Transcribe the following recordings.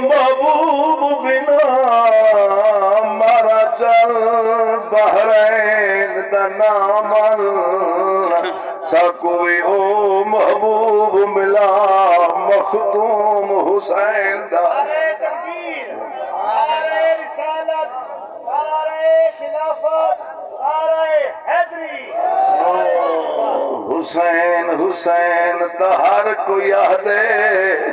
محبوب بنا مارا چل بحرین دا نامل ساکوی او محبوب ملا مختوم حسین دا رسالت خلافت حیدری حسین حسین تا ہر کو یاد ہے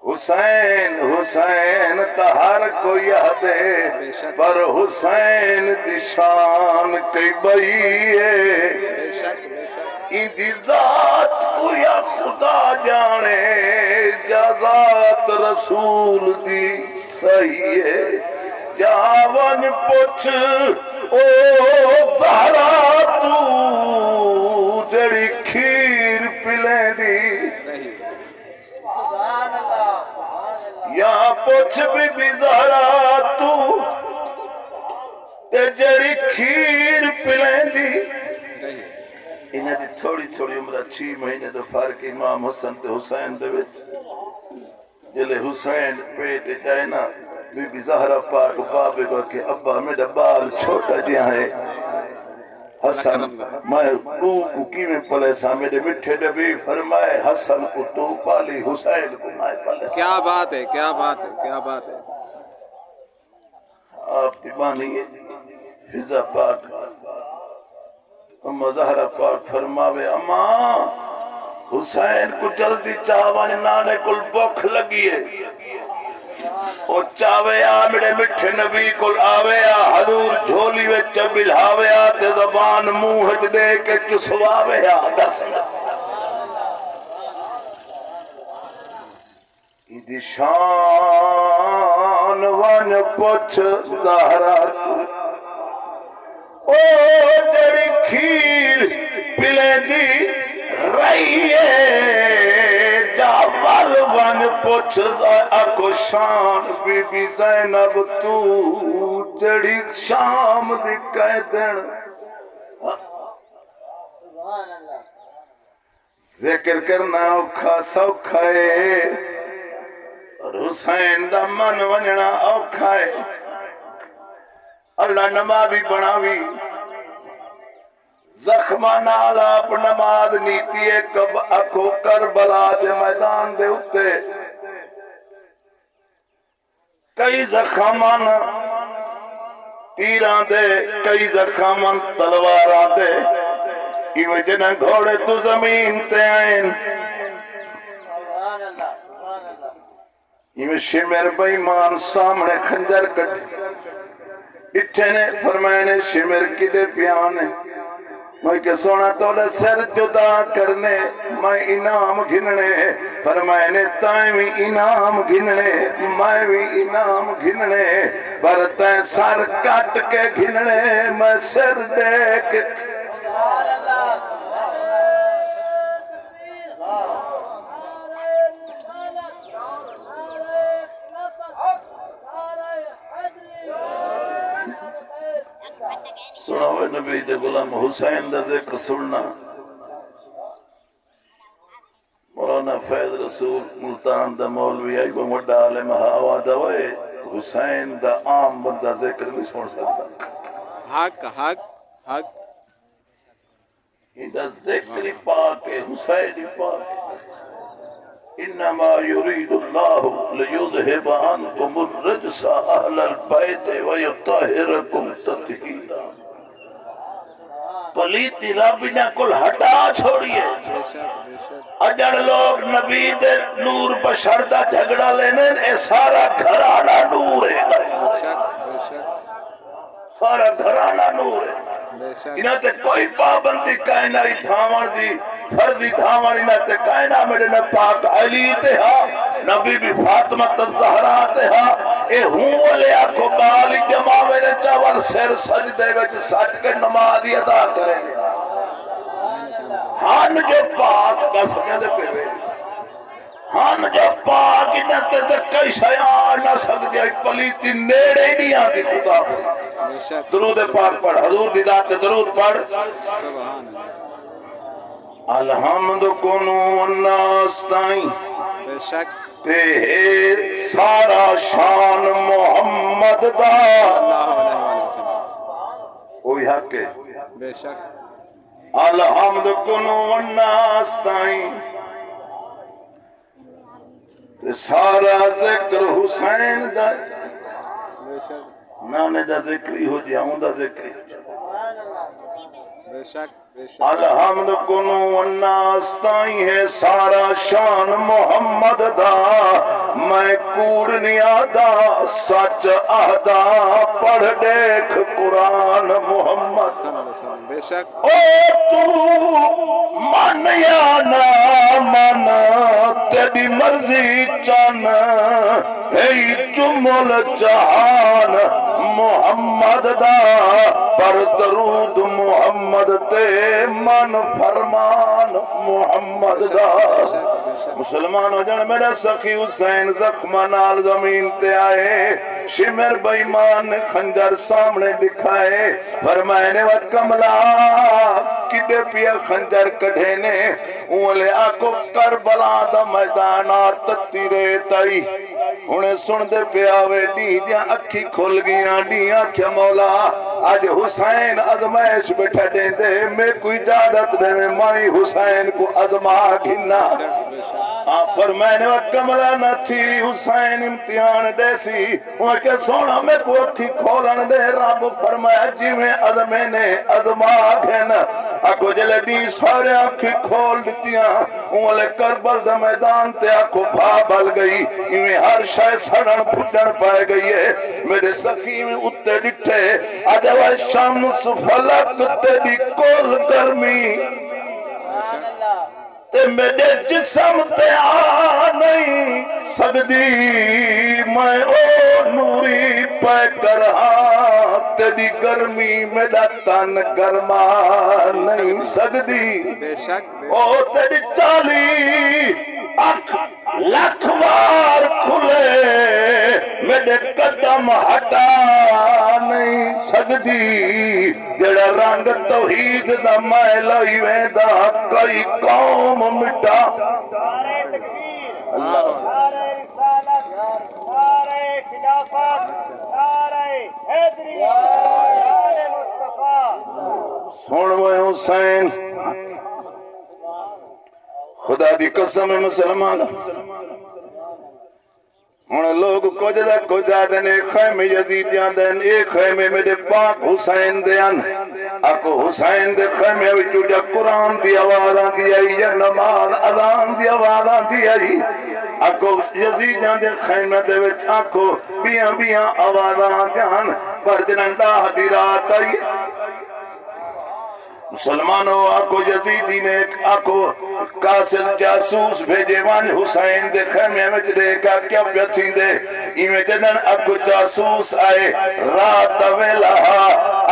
حسین حسین تا ہر کو یاد ہے پر حسین دی شان کئی بئی ہے ایدی ذات کو یا خدا جانے جا ذات رسول دی صحیح ہے یا ون پوچھ او زہرا تو جڑی کھیر پلے دی یا پوچھ بی زہرا تو جڑی کھیر پلے دی انہیں دی تھوڑی تھوڑی عمرہ 6 مہینے دے فرق امام حسن تے حسین دے وچ جلے حسین پیٹ جائے نا بی بی زہرہ پاک بابے کو کہ ابا میرا بال چھوٹا دیا ہے حسن میں تو کو کی میں پلے سا میرے مٹھے ڈبی فرمائے حسن کو تو پالی حسین کو میں پلے سا کیا بات ہے کیا بات ہے کیا بات ہے آپ کی بانی ہے فضا پاک اما زہرہ پاک فرماوے اما حسین کو جلدی چاوان نانے کل بکھ لگی ہے او چاوے آ میرے مٹھے نبی کل آوے آ حضور جھولی وے چبل ہاوے آ تے زبان موہج دے کے چسواوے آ درسن ایدی شان وان پوچھ زہرہ تو او جڑی کھیر پلے دی رہیے جاول ون پوچھ اکو شان بی بی زینب تو جڑی شام دی کہہ دن ذکر کرنا اوکھا سوکھا ہے اور حسین دا من وننا اوکھا ہے اللہ نمازی بناوی زخمہ نالا اپ نماز نیتی ہے کب اکھو کربلا دے میدان دے اتے کئی زخمان تیران دے کئی زخمان تلواران دے ایویں جنہ گھوڑے تو زمین تے آئین ایویں شمر بیمان سامنے خنجر کٹ اٹھے نے فرمائے نے شمر کی دے پیانے میں کہ سونا توڑا سر جدا کرنے میں انعام گھننے فرمائے نے تائیں بھی انعام گھننے میں بھی انعام گھننے پر تائیں سر کٹ کے گھننے میں سر دیکھ سناوے نبی دے غلام حسین دا ذکر سننا مولانا فیض رسول ملتان دا مولوی آئی وہ مڈا عالم ہاوا دوئے حسین دا عام بندہ ذکر نہیں سن سکتا حق حق حق یہ دا ذکر پاک ہے حسین پاک ہے انما يريد الله ليذهب عنكم الرجس اهل البيت ويطهركم تطهيرا پلیتی رب نے کل ہٹا چھوڑیے اجڑ لوگ نبی دے نور بشر دا جھگڑا لینے اے سارا گھرانا نور ہے سارا گھرانا نور ہے انہاں تے کوئی پابندی کائنہ ہی دھامان دی فرضی دھامان انہاں تے کائنہ میرے نے پاک علی تے ہاں نبی بھی فاطمہ الزہرا تے ہاں اے ہوں لے آکھو بالی جمع میرے چاول سر سجدے وچ سٹ کے نمازی ادا کریں گے ہن جو پاک کا سکیں دے پہوے ہن جو پاک انہاں تے کئی شیعان نہ سکتے پلیتی نیڑے ہی نہیں آتی خدا درود پاک پڑھ حضور دی ذات درود پڑھ الحمد کنو الناس تائیں شک تے سارا شان محمد دا اللہ علیہ وسلم وہی حق ہے بے شک الحمد کنو والناس تائیں تے سارا ذکر حسین دا بے شک نانے دا ذکری ہو جاؤں دا ذکری ہو جاؤں بے شک بے شک الحمد کنو والناس تائیں ہے سارا شان محمد دا میں کوڑ نہیں آدھا سچ آدھا پڑھ دیکھ قرآن محمد صلی اللہ علیہ وسلم بے شک او تو من یا نہ من تیری مرضی چن ہے جمل جہان محمد دا پر درود محمد تے من فرمان محمد دا مسلمان ہو جان میرا سخی حسین زخمہ نال زمین تے آئے شمر بیمان نے خنجر سامنے دکھائے فرمائنے و کملا کڈے پیا خنجر کڑھینے اولے آکو کربلا دا میدانات تتی ریتائی انہیں سن دے پیاوے ڈی دیاں اکھی کھل گیاں ڈیاں کیا مولا آج حسین ازمائش بیٹھا دیں دے میں کوئی جادت دے میں مائی حسین کو ازما گھنا فرمائنے و کملا نہ تھی حسین امتحان دیسی وہ کہ سونا میں کو اکھی کھولن دے رب فرمایا جی میں ازمے نے ازما گھن اکو جلے ڈی سارے اکھی کھول دیتیاں اولے کربل دا میدان تے اکو بھا بل گئی میں ہر شاید سڑن پھٹن پائے گئی ہے میرے سخی میں اتے ڈٹھے آجا وہ شمس فلک تیری کول گرمی تے میرے جسم تے آ نہیں سکدی میں او نوری پہ کرہا تیری گرمی میرا تن گرما نہیں سکدی بے شک او تیری چالی اکھ لکھ بار کھلے میرے قدم ہٹا نہیں سکدی جڑا رنگ توحید دا میلائی ویدا کئی قوم مٹا نعرہ تکبیر نعرہ رسالت نعرہ خلافت نعرہ حیدری نعرہ مصطفیٰ سن وہ حسین خدا دی قسم مسلمان ہن لوگ کچھ دا کچھ آدھن ایک خیمے یزیدیاں دین ایک خیمے میرے پاک حسین دیان اکو حسین دے خیمے وچو جا قرآن دی آوازاں دی آئی یا نماز اذان دی آوازاں دی آئی اکو یزیدیاں دے خیمے دے وچ آکو بیاں بیاں آوازاں دیان پر جنندہ دی رات آئی مسلمانوں آکو یزیدی نے آکو قاصد جاسوس بھیجے وان حسین دے خیمے میں دیکھا کیا پیتھیں دے ایمیں جنن آکو جاسوس آئے رات ویلا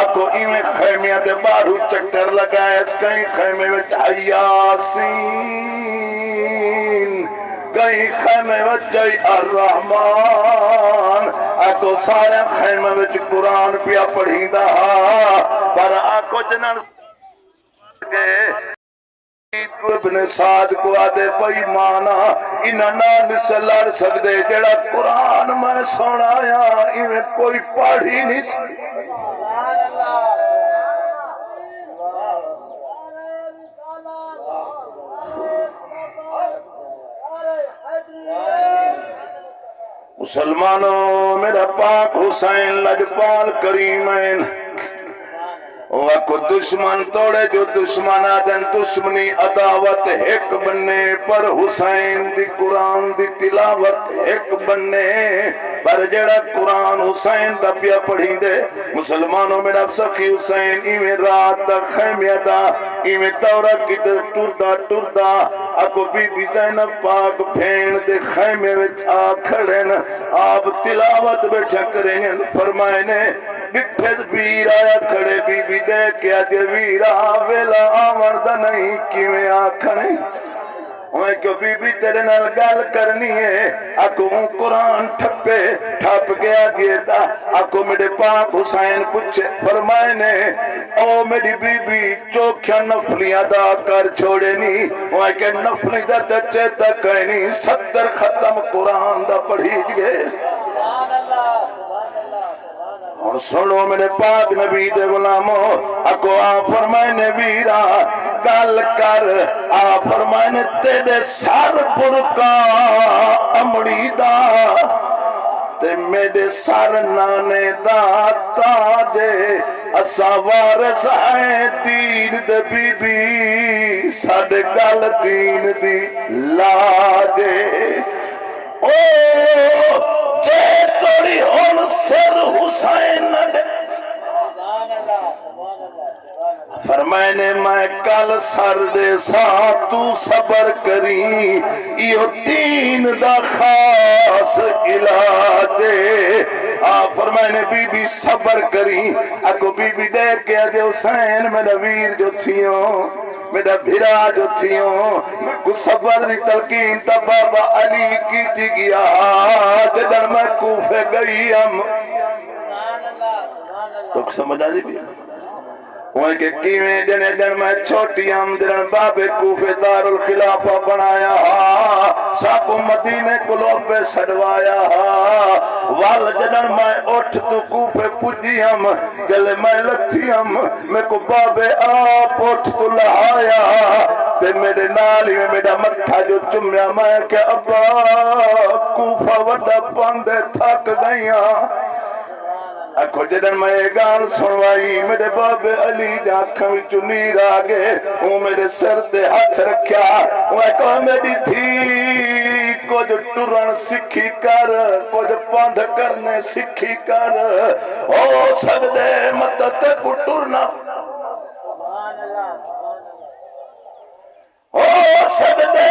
آکو ایمیں خیمے دے بارو چکر لگائے اس کہیں خیمے میں یاسین کہیں خیمے میں جائی الرحمن آکو سارے خیمے میں قرآن پیا پڑھیں دا پر آکو جنن ابن سعد کو آدھے بھائی مانا انہاں نہ لڑ سکدے جڑا قرآن میں سنایا ایویں کوئی پڑھ ہی نہیں مسلمانوں میرا پاک حسین لجپال کریمین وکو دشمن توڑے جو دشمن آدن دشمنی عداوت ایک بننے پر حسین دی قرآن دی تلاوت ایک بننے پر جڑا قرآن حسین دا پیا پڑھیں دے مسلمانوں میں نب سخی حسین ایمیں رات دا خیمیہ دا ایمیں دورہ کی ٹردہ اکو بی بی زینب پاک بھین دے خیمے وچ آ کھڑن آپ تلاوت بیٹھا کریں فرمائنے ڈٹھے ویر آیا کھڑے بی بی دے کیا دے ویرہ ویلا آمرد نہیں کیویں آکھنے میں کیوں بی بی تیرے نال گال کرنی ہے اکو قرآن ٹھپ گیا دیتا اکو میرے پاک حسین پچھے فرمائنے او میری بی بی چوکھیا نفلیاں دا کر چھوڑے نی وہ کہ نفلی دا دچے دا کہنی 70 ختم قرآن دا پڑھی دیئے اور سنو میرے پاک نبی دے غلاموں اکو آپ فرمائے نبیرہ گل کر آپ فرمائے تیرے سر پر کا امڑی دا تے میرے سر نانے دا تاجے اسا وارث ہیں دین دے بی بی ساڑے گل دین دی لاجے او جے توڑی ہون سر حسین دے فرمائنے میں کل سر دے ساتھ تو صبر کری ایو دین دا خاص علاجے آپ فرمائنے بی بی صبر کری اکو بی بی دیکھ کے آجے حسین میرا ویر جو تھیوں میرا بھیرا جو تھیوں میں کو صبر دی تلقین تا بابا علی کی تھی گیا جدن میں کوفے گئی ہم تو سمجھا دی بھی وہ کہ کیویں جنے جن میں چھوٹی ہم جن باب کوفے دار الخلافہ بنایا ساکو مدینے کلوں پہ سڑوایا وال جن میں اٹھ تو کوفے پجی ہم جلے میں لتھی ہم میں کو باب آپ اٹھ تو لہایا تے میرے نالی میں میرا متھا جو چمیا میں کہ ابا کوفہ وڈا پاندے تھک گئیاں اکھو جدن میں گال سنوائی میرے باب علی جاکھاں وچ نیر آگے وہ میرے سر تے ہاتھ رکھیا وہ کہا میری تھی کچھ ٹرن سکھی کر کچھ پاندھ کرنے سکھی کر ہو سکدے مدد کو ٹرنا ہو سکدے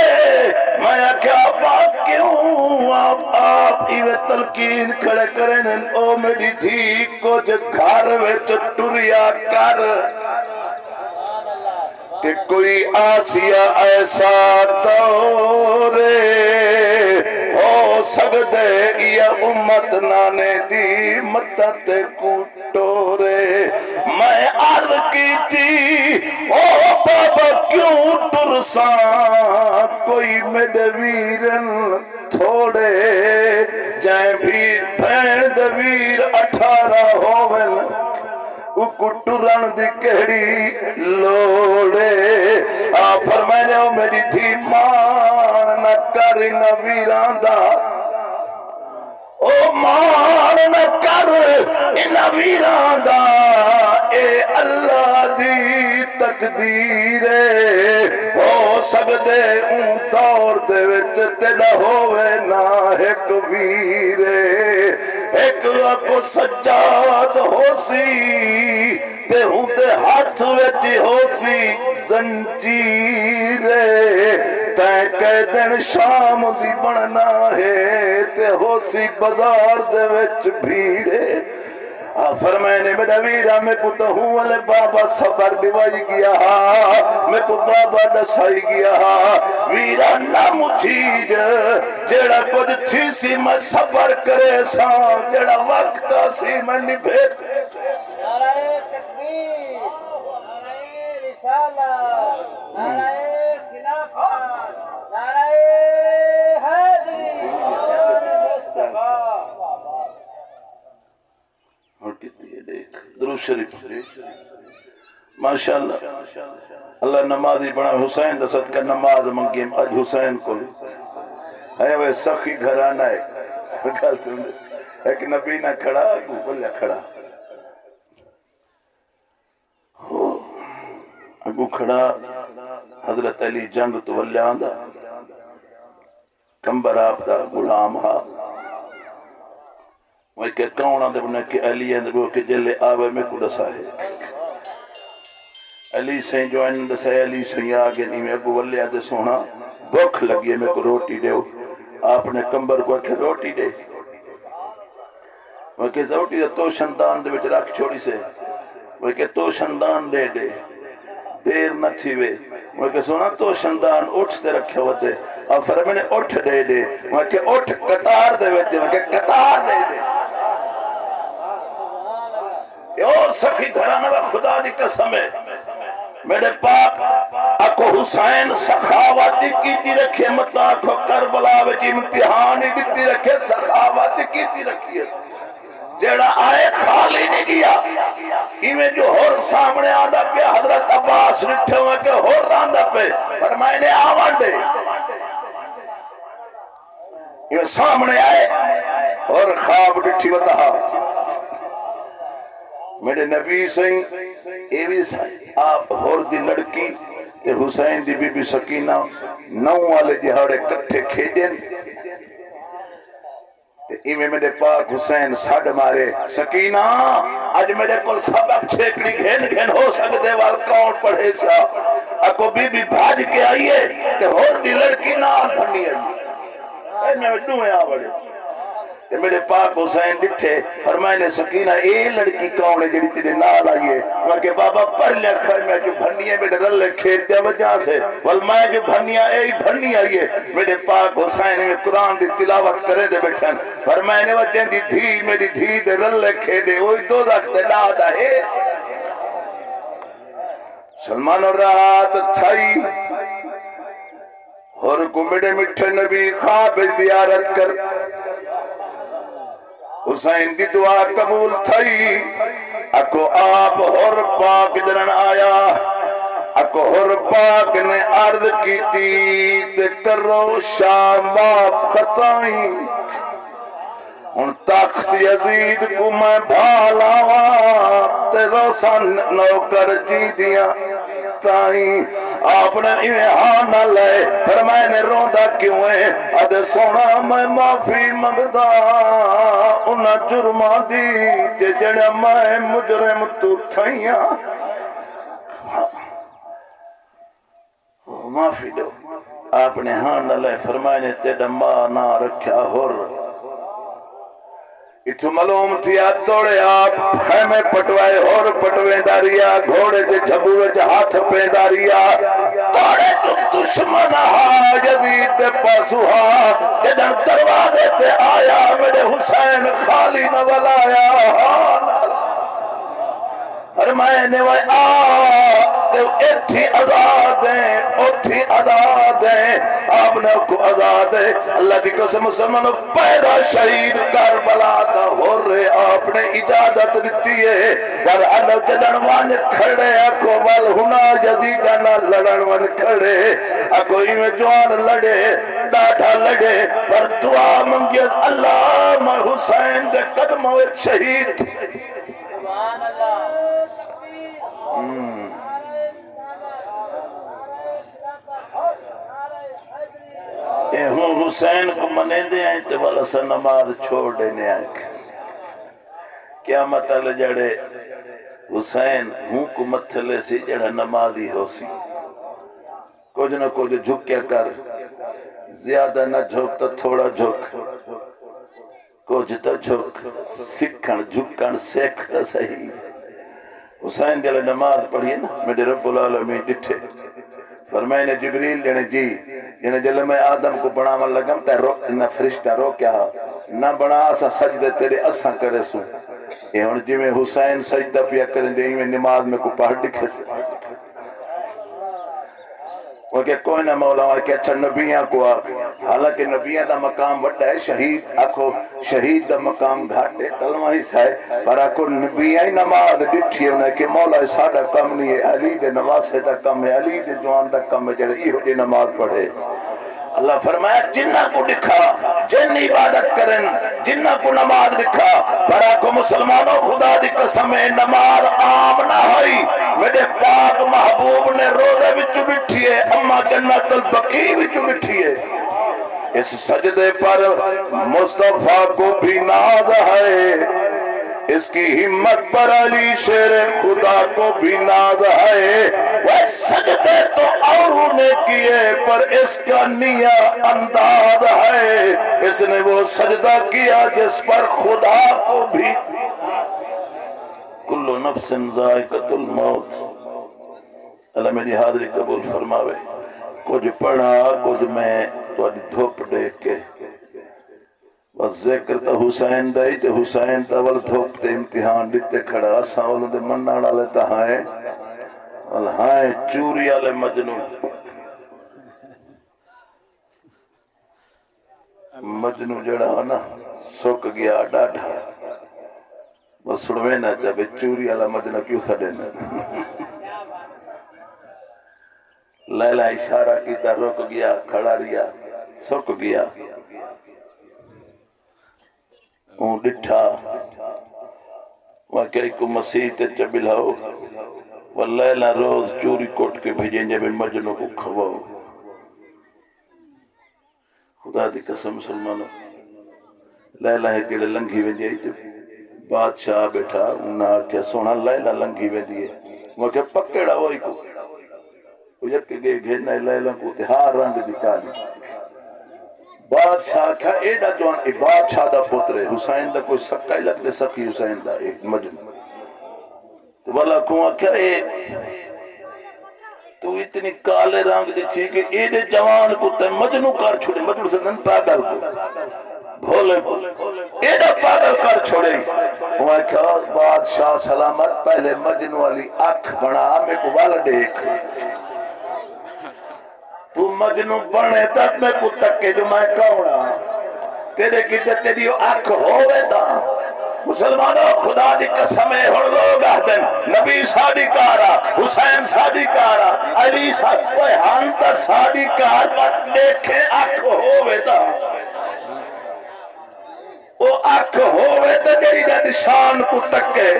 میں کیا بات کیوں آپ ایوے تلقین کھڑے کریں او میری دھی کچھ گھر وچ ٹریا کر کہ کوئی آسیہ ایسا دورے ہو سکدے یہ امت نانے دی مدد کو ٹورے میں عرض کی تھی او بابا کیوں ٹرساں کوئی میرے ویرن تھوڑے جائیں بھی بھین دے ویر 18 ہوون اکو ٹرن دی کہڑی لوڑے آپ فرمائے او میری تھی مان نہ کر نہ ویران دا او مان نہ کر نہ ویران دا اے اللہ دی تقدیر ہو سکدے اون دور دے وچ تیرا ہووے نہ ایک ویر ایک اکو سجاد ہو سی تے ہوں دے ہاتھ وچ ہو سی زنجیر تے قیدن شام دی بننا ہے تے ہو سی بازار دے وچ بھیڑے فرمائنے میرا ویرہ میں کو تو ہوں والے بابا صبر دیوائی گیا میں کو بابا نسائی گیا ویرہ نہ مجھیج جیڑا کچھ تھی سی میں صبر کرے سا جیڑا وقت سی میں نبھیت نعرہ تکبیر نعرہ رسالت نعرہ خلافت نعرہ حیدری مصطفیٰ اور کتنی ہے دیکھ درود شریف ماشاءاللہ اللہ نمازی بنا حسین دا صدقہ نماز منگیم آج حسین کو ہے وہ سخی گھرانا ہے گل سمجھے ایک نبی نہ کھڑا بلیا کھڑا اگو کھڑا حضرت علی جنگ تو ولی آندہ کمبر آپ دا غلام ہا وہ کہ کون آندے بنا کہ علی اندر وہ کہ جلے آوے میں کو دسا ہے علی سے جو اندر سے علی سے آگے نہیں میں اگو ولی آدھے سونا بھوک لگی ہے میں کو روٹی دے آپ نے کمبر کو کہ روٹی دے وہ کہ روٹی دے تو شندان دے بچ رکھ چھوڑی سے وہ کہ تو شندان دے دے دیر نہ تھی وے وہ کہ سونا تو شندان اٹھتے رکھے ہوتے اور فرمانے اٹھ دے دے وہ کہ اٹھ قطار دے ویتے وہ کہ قطار دے دے او سخی گھرانا و خدا دی قسم ہے میرے پاک اکو حسین سخاوتی کیتی رکھے مت آکھو کربلا وچ امتحان ہی دیتی رکھے سخاوتی کیتی رکھی ہے جیڑا آئے خالی نہیں گیا ایویں جو ہور سامنے آدھا پہ حضرت عباس رٹھے ہوئے کہ ہور راندہ پہ فرمائے نے آوان دے یہ سامنے آئے اور خواب ڈٹھی بتا میرے نبی سائیں اے بھی سائیں آپ ہور دی لڑکی تے حسین دی بی بی سکینہ نو والے جہاڑے کٹھے کھیجن ایمیں میرے پاک حسین ساڑھ مارے سکینہ آج میرے کل سبق چھیکڑی گھن گھن ہو سکتے وال کون پڑھے سا اکو بی بی بھاج کے آئیے تے ہور دی لڑکی نال بھنی آئیے اے میں ڈوئے آوڑے تے میرے پاک حسین ڈٹھے فرمائے نے سکینہ اے لڑکی کون ہے جڑی تیرے نال آئیے میں کہ بابا پر لکھا میں جو بھنی ہے میرے رلے کھیت دیا وجہ سے وال میں جو بھنی ہے اے بھنی آئیے میرے پاک حسین میں قرآن دی تلاوت کرے دے بیٹھن فرمائے نے وجہ دی دھی میری دھی دے رلے کھیدے وہی دو دکھتے لادا ہے سلمان اور رات تھائی اور کو میرے مٹھے نبی خواب زیارت کر حسین دی دعا قبول تھئی اکو آپ ہور پاک جنن آیا اکو ہور پاک نے عرض کی تے کرو شاہ معاف خطائیں ان تخت یزید کو میں بھالاوا تے روسن نوکر جی دیا تائیں آپ نے ایمان نہ لے فرمائے نے روندہ کیوں ہے ادھے سونا میں معافی مگدا انہا جرمہ دی تے جڑا میں مجرم تو تھائیاں معافی دو آپ نے ہاں نہ لے فرمائے نے تیڑا ماں نہ رکھا ہور اتو ملوم تھیا توڑے آپ خیمے پٹوائے اور پٹویں داریا گھوڑے دے جھبوے جا ہاتھ پہ داریا توڑے جو دشمن ہا یزید دے پاسو ہا جدن دروازے تے آیا میرے حسین خالی نول آیا فرمائے نے وہ تے ایتھی آزاد ہیں اوتھی آزاد ہیں آپ نے کو آزاد ہے اللہ دی قسم مسلمانوں پیدا شہید کربلا دا ہو رہے آپ نے اجازت دیتی ہے پر علو جلنوان کھڑے اکو والہنا یزیدنا لڑنوان کھڑے اکو ایمیں جوان لڑے ڈاٹھا لڑے پر دعا منگیز اللہ میں حسین دے قدموں شہید سبحان اللہ اے ہوں حسین کو منے دے آئیں تے والا سا نماز چھوڑ دینے آئیں کیا مطلع جڑے حسین ہوں کو مطلع سی جڑا نمازی ہو سی کچھ نہ کچھ جھک کیا کر زیادہ نہ جھک تو تھوڑا جھک کچھ تو جھک سکھن جھکن سیکھ تا صحیح حسین جلے نماز پڑھی نا میرے رب العالمین ڈٹھے فرمائے نے جبریل جنے جی جنے جلے میں آدم کو بناون لگم تے نہ فرشتہ رو کیا نہ بنا اسا سجدے تیرے اساں کرے سو اے ہن جی میں حسین سجدہ پیا کریں دے میں نماز میں کو پڑھ دکھے سے وہ کہ کوئی نہ مولا ہے کہ اچھا نبیاں کو آکھ حالانکہ نبیاں دا مقام بڑا ہے شہید آکھو شہید دا مقام گھاٹے کلمہ ہی سائے پر آکھو نبیاں ہی نماز ڈٹھی انہیں کہ مولا ساڑھا کم نہیں ہے علی دے نواسے دا کم ہے علی دے جوان دا کم ہے جڑے یہ جے نماز پڑھے اللہ فرمایا جنہ کو دکھا جن عبادت کرن جنہ کو نماز دکھا پر آکھو مسلمانوں خدا دی قسم نماز عام نہ ہوئی میرے پاک محبوب نے روزے بچو بٹھیے اما جنت البقیع بچو بٹھیے اس سجدے پر مصطفیٰ کو بھی ناز ہے اس کی ہمت پر علی شیر خدا کو بھی ناز ہے وہ سجدے تو اوروں نے کیے پر اس کا نیا انداز ہے اس نے وہ سجدہ کیا جس پر خدا کو بھی کل نفس ذائقۃ الموت اللہ میری حاضری قبول فرماوے کچھ پڑھا کچھ میں تو دھوپ دیکھ کے بس ذکر تا حسین دائی تے حسین تا ول دھوپ تے امتحان دیتے کھڑا اساں ولوں دے مننا والے تا ہائے ہائے چوری والے مجنون مجنون جڑا نا سک گیا ڈاڈھا بس سڑوے نہ چاہے چوری والا مجنون کیوں سڑے نا لیلا اشارہ کیتا رک گیا کھڑا ریا سک گیا اون ڈٹھا وہاں کئی کو مسیح تے چبلاؤ واللیلہ روز چوری کوٹ کے بھیجیں جب مجنوں کو کھواؤ خدا دی قسم مسلمانوں لیلہ ہے جڑے لنگھی ویندی آئی تے بادشاہ بیٹھا انہاں کیا سونا لیلہ لنگھی ویندی ہے وہ کہ پکڑا وہی کو وہ یک گئے گھیرنا لیلہ کو تہار رنگ دی کالی بادشاہ کیا ایڈا جوان اے بادشاہ دا پتر ہے حسین دا کوئی سکا ہی لگ دے سکی حسین دا ایک مجنون والا کھواں کیا اے تو اتنی کالے رنگ دی تھی کہ ایڈے جوان کو تے مجنون کر چھوڑے مجنون سے نن پاگل کو بھولے کو ایڈا پاگل کر چھوڑے وہاں کیا بادشاہ سلامت پہلے مجنون والی آنکھ بنا میں کو والا دیکھ تو مجنون بنے تک میں کو تکے جو میں کہوڑا تیرے کی تیری آنکھ ہوئے تا مسلمانوں خدا دی قسمیں ہر لوگ آدن نبی صادقارا حسین صادقارا علی صادقارا ہانتا صادقار مت دیکھیں آنکھ ہوئے تا وہ آنکھ ہوئے تا جڑی نہ دشان کو تکے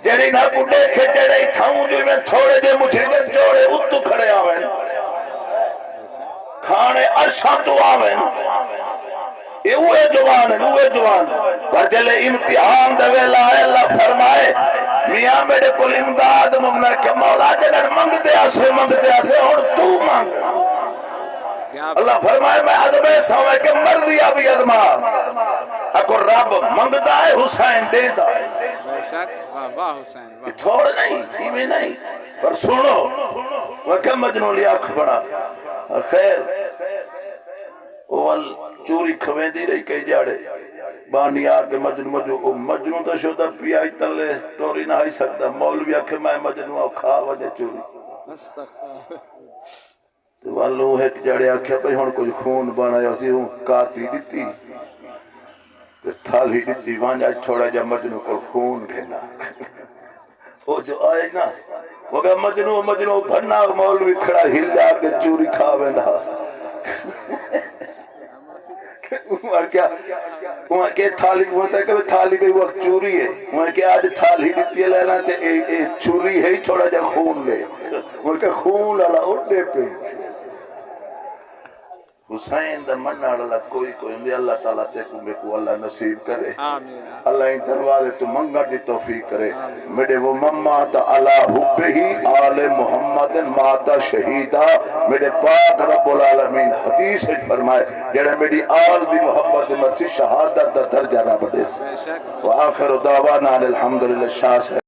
جڑی نہ کو دیکھے جڑی تھاؤں جو میں تھوڑے دے مجھے جوڑے اتو کھڑے آویں کھانے اشاں تو آویں یہ ہوئے جوان پر جلے امتحان دے ویلا اللہ فرمائے میاں میرے کل امداد مگنا کہ مولا جلن منگ دے آسے اور تو مانگ اللہ فرمائے میں عظم ایسا ہوں کہ مرضی ابھی ادما اکو رب منگ دائے حسین دے دائے بے شک واہ حسین واہ تھوڑ نہیں ایمیں نہیں پر سنو وہ کہ مجنون لی آنکھ بڑا خیر اول چوری کھویں دی رہی کئی جاڑے بانی آگے مجنون تا شدہ پی آئی تلے ٹوری نہ آئی سکتا مولوی آکھے میں مجنون آو کھا وجہ چوری تو والوں ایک جاڑے آکھے بھئی ہون کچھ خون بانا یا سی ہوں کاتی دیتی تھالی دیتی وانجا چھوڑا جا مجنون کو خون گھنا وہ جو آئے نا وہ کہ مجنون بھننا مولوی کھڑا ہل جا کے چوری کھا ویندہ وہاں کہ تھالی وہاں کہ تھالی کوئی وقت چوری ہے وہاں کہ آج تھالی دیتی ہے لینا تے چوری ہے ہی تھوڑا جا خون لے وہاں کہ خون لالا اٹھنے پہ حسین دا منع اللہ کوئی اللہ تعالیٰ تے کو میں کو اللہ نصیب کرے اللہ ان دروازے تو منگا دی توفیق کرے میرے وہ مما تا اللہ حب ہی آل محمد ماتا شہیدہ میرے پاک رب العالمین حدیث فرمائے جڑے میری آل دی محبت مرسی شہادت دا درجہ رب دے سے وآخر دعوانا الحمدللہ شاہ سے